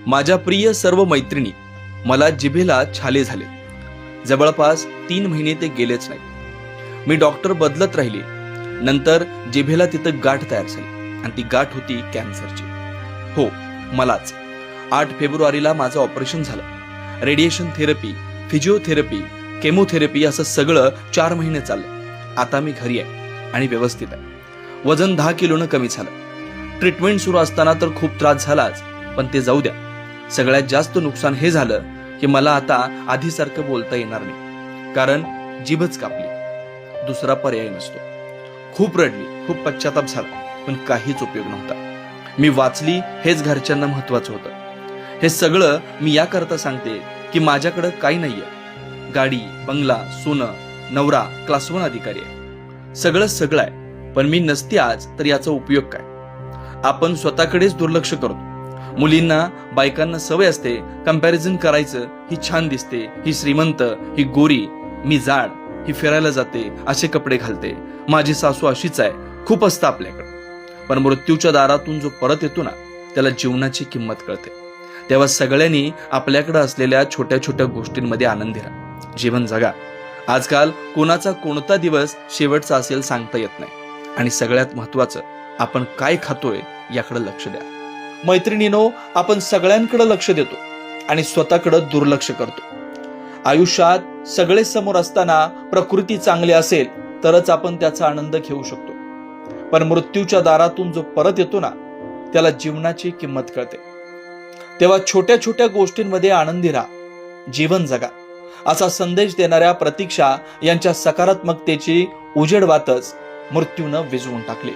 माझ्या प्रिय सर्व मैत्रिणी, मला जिभेला छाले झाले. जवळपास 3 महिने ते गेलेच नाही. मी डॉक्टर बदलत राहिली. नंतर जिभेला तिथं गाठ तयार झाली आणि ती गाठ होती कॅन्सरची. हो, मलाच. 8 फेब्रुवारीला माझं ऑपरेशन झालं. रेडिएशन थेरपी, फिजिओथेरपी, केमोथेरपी असं सगळं 4 महिने चाललं. आता मी घरी आहे आणि व्यवस्थित आहे. वजन 10 किलोनं कमी झालं. ट्रीटमेंट सुरू असताना तर खूप त्रास झालाच, पण ते जाऊ द्या. सगळ्यात जास्त नुकसान हे झालं की मला आता आधीसारखं बोलता येणार नाही, कारण जीभच कापली. दुसरा पर्याय नसतो. खूप रडली, खूप पश्चाताप झाला, पण काहीच उपयोग नव्हता. मी वाचली हेच घरच्यांना महत्वाचं होतं. हे सगळं मी याकरता सांगते की माझ्याकडं काही नाहीये. गाडी, बंगला, सोनं, नवरा, क्लास 1 अधिकारी आहे. सगळं आहे, पण मी नसते आज तर याचा उपयोग काय? आपण स्वतःकडेच दुर्लक्ष करतो. मुलींना, बायकांना सवय असते कंपॅरिझन करायचं. ही छान दिसते, ही श्रीमंत, ही गोरी, मी जाड, ही फिरायला जाते, असे कपडे घालते, माझी सासू अशीच आहे. खूप असतं आपल्याकडे. पण मृत्यूच्या दारातून जो परत येतो ना, त्याला जीवनाची किंमत कळते. तेव्हा सगळ्यांनी आपल्याकडे असलेल्या छोट्या छोट्या गोष्टींमध्ये आनंदी राहा. जीवन जगा. आजकाल कोणाचा कोणता दिवस शेवटचा असेल सांगता येत नाही. आणि सगळ्यात महत्वाचं, आपण काय खातोय याकडे लक्ष द्या. मैत्रिणींनो, आपण सगळ्यांकडे लक्ष देतो आणि स्वतःकडे दुर्लक्ष करतो. आयुष्यात सगळे समोर असताना प्रकृती चांगली असेल तरच आपण त्याचा आनंद घेऊ शकतो. पण मृत्यूच्या दारातून जो परत येतो ना, त्याला जीवनाची किंमत कळते. तेव्हा छोट्या छोट्या गोष्टींमध्ये आनंदी राहा, जीवन जगा. असा संदेश देणाऱ्या प्रतीक्षा यांच्या सकारात्मकतेची उजेड वातच मृत्यूनं विझवून टाकली.